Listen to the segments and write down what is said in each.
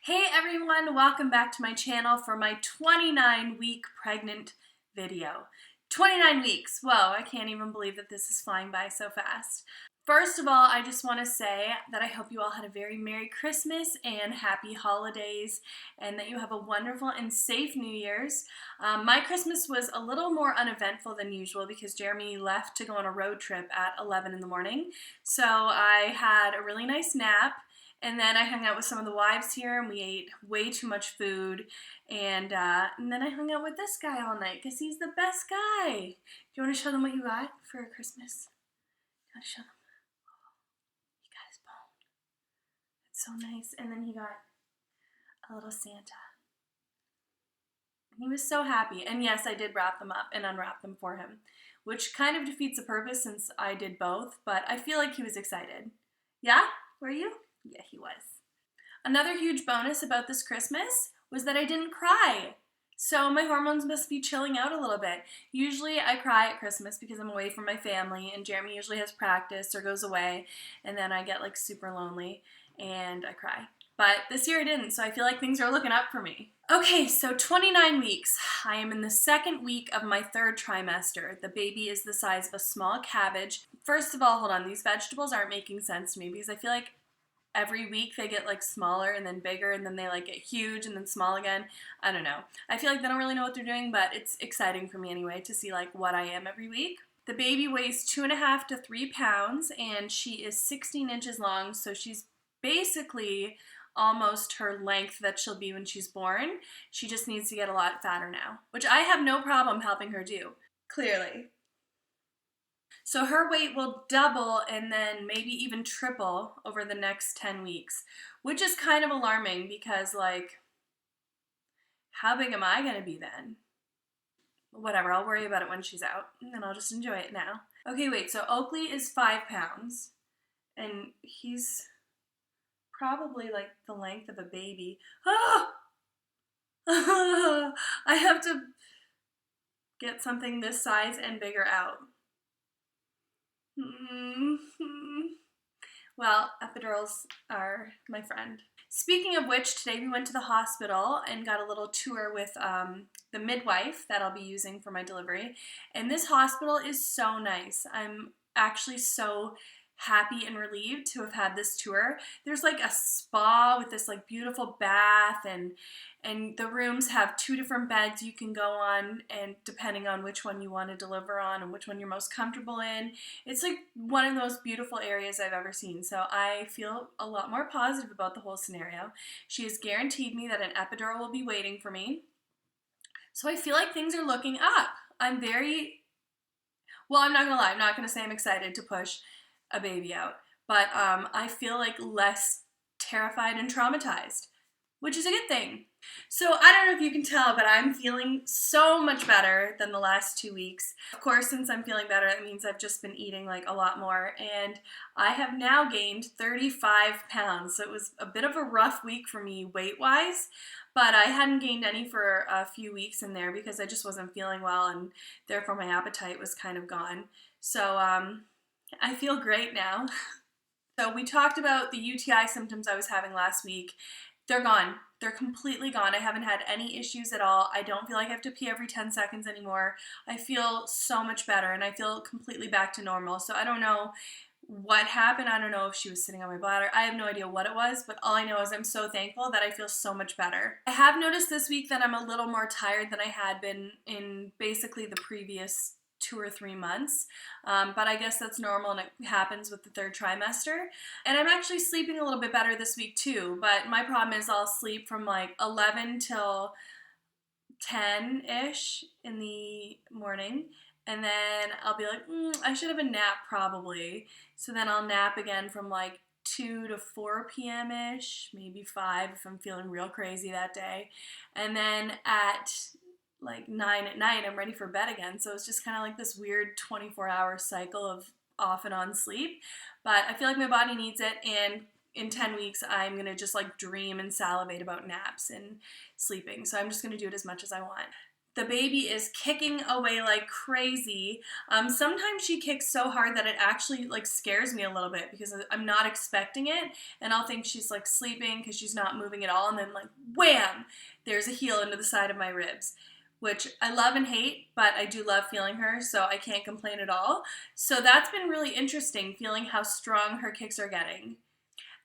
Hey everyone, welcome back to my channel for my 29-week pregnant video. 29 weeks, whoa, I can't even believe that this is flying by so fast. First of all, I just want to say that I hope you all had a very Merry Christmas and Happy Holidays, and that you have a wonderful and safe New Year's. My Christmas was a little more uneventful than usual because Jeremy left to go on a road trip at 11 in the morning. So I had a really nice nap, and then I hung out with some of the wives here, and we ate way too much food, and then I hung out with this guy all night because he's the best guy. Do you want to show them what you got for Christmas? You want to show them? He got his bone. It's so nice. And then he got a little Santa. And he was so happy. And yes, I did wrap them up and unwrap them for him, which kind of defeats the purpose since I did both, but I feel like he was excited. Yeah? Were you? Yeah, he was. Another huge bonus about this Christmas was that I didn't cry. So my hormones must be chilling out a little bit. Usually I cry at Christmas because I'm away from my family, and Jeremy usually has practice or goes away, and then I get like super lonely and I cry. But this year I didn't, so I feel like things are looking up for me. Okay, so 29 weeks. I am in the second week of my third trimester. The baby is the size of a small cabbage. First of all, hold on, these vegetables aren't making sense to me because I feel like every week they get like smaller and then bigger and then they like get huge and then small again. I don't know. I feel like they don't really know what they're doing, but it's exciting for me anyway to see like what I am every week. The baby weighs 2.5 to 3 pounds and she is 16 inches long, so she's basically almost her length that she'll be when she's born. She just needs to get a lot fatter now, which I have no problem helping her do, clearly. So her weight will double and then maybe even triple over the next 10 weeks, which is kind of alarming because, like, how big am I going to be then? Whatever, I'll worry about it when she's out, and then I'll just enjoy it now. Okay, wait, so Oakley is 5 pounds, and he's probably like the length of a baby. Oh! I have to get something this size and bigger out. Well, epidurals are my friend. Speaking of which, today we went to the hospital and got a little tour with the midwife that I'll be using for my delivery. And this hospital is so nice. I'm actually so happy and relieved to have had this tour. There's like a spa with this like beautiful bath, and the rooms have 2 different beds you can go on, and depending on which one you want to deliver on and which one you're most comfortable in. It's like one of the most beautiful areas I've ever seen, so I feel a lot more positive about the whole scenario. She has guaranteed me that an epidural will be waiting for me, so I feel like things are looking up. I'm not gonna lie, I'm not gonna say I'm excited to push a baby out, but I feel like less terrified and traumatized, which is a good thing. So I don't know if you can tell, but I'm feeling so much better than the last 2 weeks. Of course, since I'm feeling better, that means I've just been eating like a lot more, and I have now gained 35 pounds. So it was a bit of a rough week for me weight-wise, but I hadn't gained any for a few weeks in there because I just wasn't feeling well, and therefore my appetite was kind of gone. So I feel great now. So we talked about the UTI symptoms I was having last week. They're gone. They're completely gone. I haven't had any issues at all. I don't feel like I have to pee every 10 seconds anymore. I feel so much better, and I feel completely back to normal. So I don't know what happened. I don't know if she was sitting on my bladder. I have no idea what it was, but all I know is I'm so thankful that I feel so much better. I have noticed this week that I'm a little more tired than I had been in basically the previous 2 or 3 months, but I guess that's normal and it happens with the third trimester. And I'm actually sleeping a little bit better this week too, but my problem is I'll sleep from like 11 till 10-ish in the morning, and then I'll be like, I should have a nap probably. So then I'll nap again from like 2 to 4 p.m.-ish, maybe 5 if I'm feeling real crazy that day. And then at like 9 at night, I'm ready for bed again. So it's just kind of like this weird 24-hour cycle of off and on sleep. But I feel like my body needs it, and in 10 weeks, I'm going to just like dream and salivate about naps and sleeping. So I'm just going to do it as much as I want. The baby is kicking away like crazy. Sometimes she kicks so hard that it actually like scares me a little bit because I'm not expecting it, and I'll think she's like sleeping because she's not moving at all, and then like wham, there's a heel into the side of my ribs, which I love and hate, but I do love feeling her, so I can't complain at all. So that's been really interesting, feeling how strong her kicks are getting.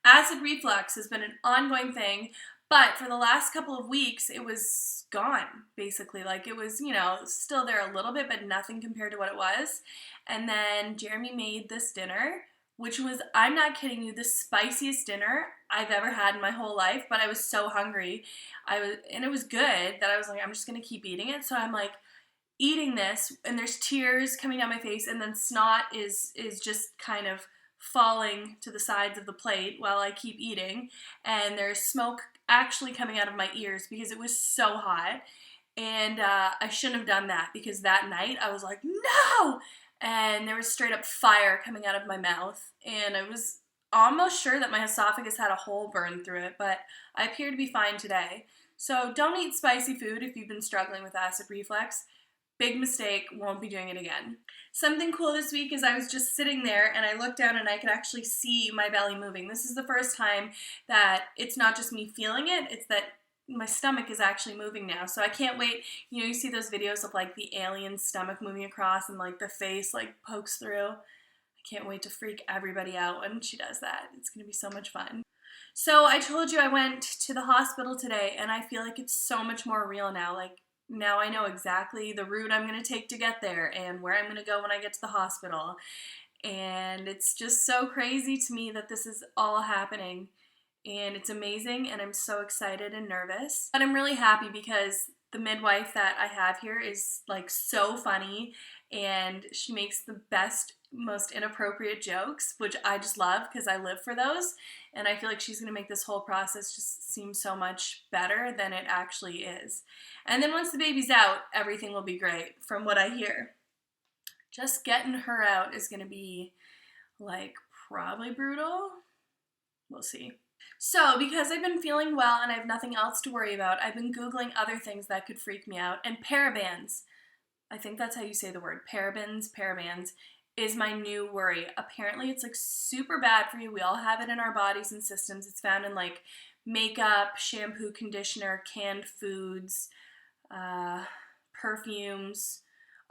Acid reflux has been an ongoing thing, but for the last couple of weeks, it was gone, basically. Like, it was, you know, still there a little bit, but nothing compared to what it was. And then Jeremy made this dinner, which was, I'm not kidding you, the spiciest dinner I've ever had in my whole life, but I was so hungry. And it was good that I was like, I'm just gonna keep eating it. So I'm like eating this, and there's tears coming down my face, and then snot is just kind of falling to the sides of the plate while I keep eating, and there's smoke actually coming out of my ears because it was so hot. And I shouldn't have done that, because that night I was like, no! And there was straight up fire coming out of my mouth, and I was almost sure that my esophagus had a hole burned through it, but I appear to be fine today. So don't eat spicy food if you've been struggling with acid reflux. Big mistake, won't be doing it again. Something cool this week is I was just sitting there and I looked down and I could actually see my belly moving. This is the first time that it's not just me feeling it, it's that my stomach is actually moving now. So I can't wait. You know, you see those videos of like the alien stomach moving across and like the face like pokes through. I can't wait to freak everybody out when she does that. It's gonna be so much fun. So I told you I went to the hospital today, and I feel like it's so much more real now. Like, now I know exactly the route I'm going to take to get there and where I'm going to go when I get to the hospital. And it's just so crazy to me that this is all happening. And it's amazing, and I'm so excited and nervous. But I'm really happy because the midwife that I have here is like so funny, and she makes the best, most inappropriate jokes, which I just love because I live for those. And I feel like she's going to make this whole process just seem so much better than it actually is. And then once the baby's out, everything will be great from what I hear. Just getting her out is going to be like probably brutal. We'll see. So, because I've been feeling well and I have nothing else to worry about, I've been Googling other things that could freak me out, and parabens, I think that's how you say the word, parabens, is my new worry. Apparently it's like super bad for you. We all have it in our bodies and systems. It's found in like makeup, shampoo, conditioner, canned foods, perfumes,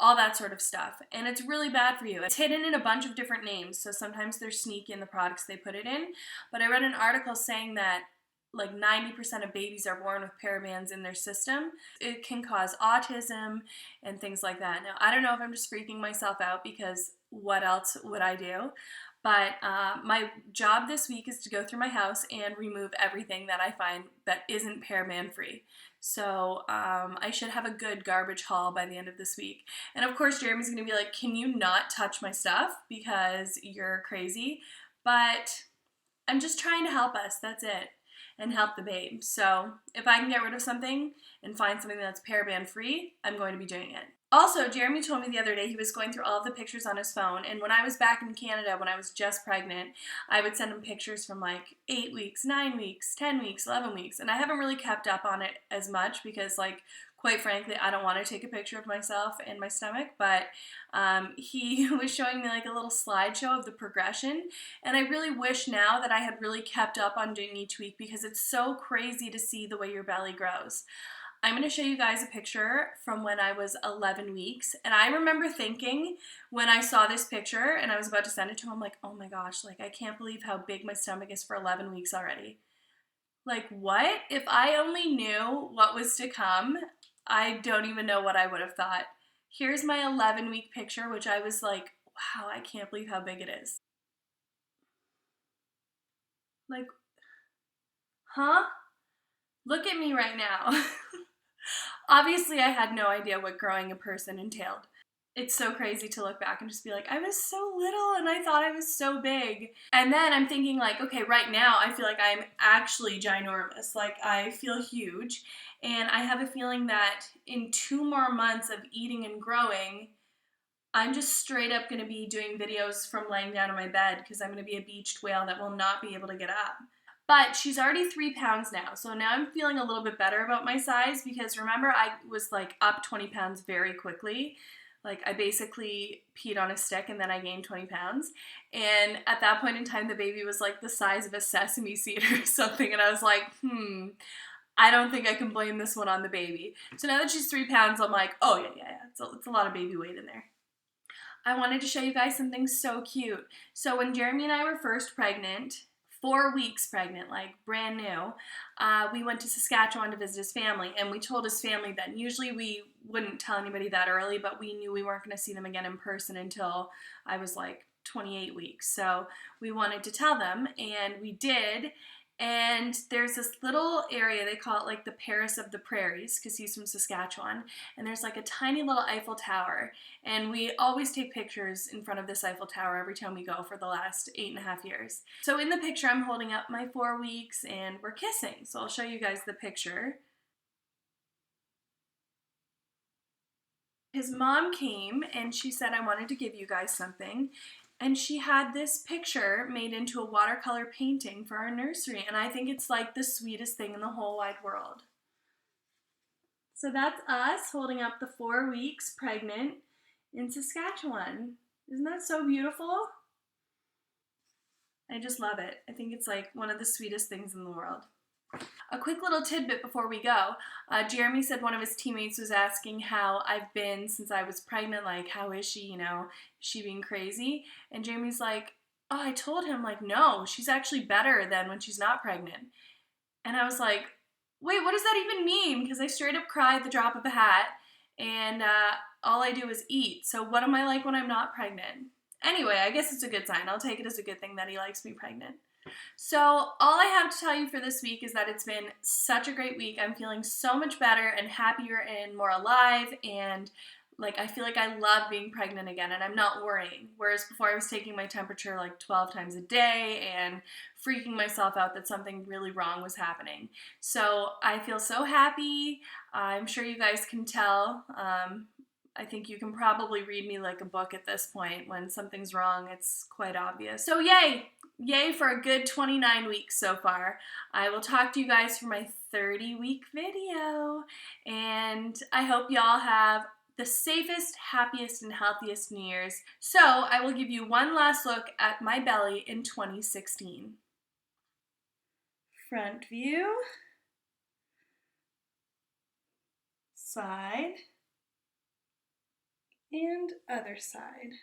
all that sort of stuff. And it's really bad for you. It's hidden in a bunch of different names, so sometimes they're sneaky in the products they put it in. But I read an article saying that like 90% of babies are born with parabens in their system. It can cause autism and things like that. Now, I don't know if I'm just freaking myself out, because what else would I do? But my job this week is to go through my house and remove everything that I find that isn't paraben free. So I should have a good garbage haul by the end of this week. And of course, Jeremy's gonna be like, can you not touch my stuff because you're crazy? But I'm just trying to help us, that's it, and help the babe. So if I can get rid of something and find something that's paraben free, I'm going to be doing it. Also, Jeremy told me the other day he was going through all of the pictures on his phone, and when I was back in Canada, when I was just pregnant, I would send him pictures from like 8 weeks, 9 weeks, 10 weeks, 11 weeks, and I haven't really kept up on it as much because, like, quite frankly, I don't want to take a picture of myself and my stomach, but he was showing me like a little slideshow of the progression, and I really wish now that I had really kept up on doing each week, because it's so crazy to see the way your belly grows. I'm going to show you guys a picture from when I was 11 weeks, and I remember thinking when I saw this picture and I was about to send it to him, like, oh my gosh, like, I can't believe how big my stomach is for 11 weeks already. Like, what? If I only knew what was to come, I don't even know what I would have thought. Here's my 11-week picture, which I was like, wow, I can't believe how big it is. Like, huh? Look at me right now. Obviously, I had no idea what growing a person entailed. It's so crazy to look back and just be like, I was so little and I thought I was so big. And then I'm thinking like, okay, right now I feel like I'm actually ginormous. Like, I feel huge. And I have a feeling that in 2 more months of eating and growing, I'm just straight up going to be doing videos from laying down in my bed, because I'm going to be a beached whale that will not be able to get up. But she's already 3 pounds now, so now I'm feeling a little bit better about my size because remember I was like up 20 pounds very quickly. Like I basically peed on a stick and then I gained 20 pounds. And at that point in time, the baby was like the size of a sesame seed or something. And I was like, I don't think I can blame this one on the baby. So now that she's 3 pounds, I'm like, oh yeah. It's a lot of baby weight in there. I wanted to show you guys something so cute. So when Jeremy and I were first pregnant, 4 weeks pregnant, like brand new, we went to Saskatchewan to visit his family, and we told his family that usually we wouldn't tell anybody that early, but we knew we weren't going to see them again in person until I was like 28 weeks. So we wanted to tell them, and we did. And there's this little area, they call it like the Paris of the Prairies, because he's from Saskatchewan, and there's like a tiny little Eiffel Tower, and we always take pictures in front of this Eiffel Tower every time we go for the last 8.5 years. So in the picture, I'm holding up my 4 weeks, and we're kissing, so I'll show you guys the picture. His mom came, and she said, I wanted to give you guys something. And she had this picture made into a watercolor painting for our nursery, and I think it's like the sweetest thing in the whole wide world. So that's us holding up the 4 weeks pregnant in Saskatchewan. Isn't that so beautiful? I just love it. I think it's like one of the sweetest things in the world. A quick little tidbit before we go. Jeremy said one of his teammates was asking how I've been since I was pregnant, like how is she, is she being crazy? And Jeremy's like, oh, I told him like, no, she's actually better than when she's not pregnant. And I was like, wait, what does that even mean? Because I straight up cry at the drop of a hat, and all I do is eat. So what am I like when I'm not pregnant? Anyway, I guess it's a good sign. I'll take it as a good thing that he likes me pregnant. So all I have to tell you for this week is that it's been such a great week. I'm feeling so much better and happier and more alive, and like I feel like I love being pregnant again, and I'm not worrying. Whereas before I was taking my temperature like 12 times a day and freaking myself out that something really wrong was happening. So I feel so happy. I'm sure you guys can tell. I think you can probably read me like a book at this point. When something's wrong, it's quite obvious. So yay! Yay for a good 29 weeks so far. I will talk to you guys for my 30-week video, and I hope y'all have the safest, happiest, and healthiest New Year's. So I will give you one last look at my belly in 2016. Front view, side, and other side.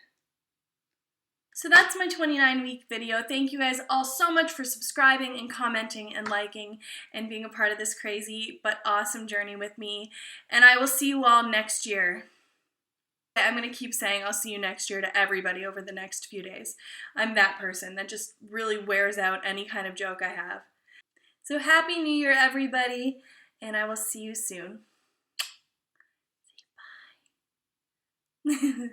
So that's my 29-week video. Thank you guys all so much for subscribing and commenting and liking and being a part of this crazy but awesome journey with me. And I will see you all next year. I'm going to keep saying I'll see you next year to everybody over the next few days. I'm that person that just really wears out any kind of joke I have. So Happy New Year, everybody, and I will see you soon. Say bye.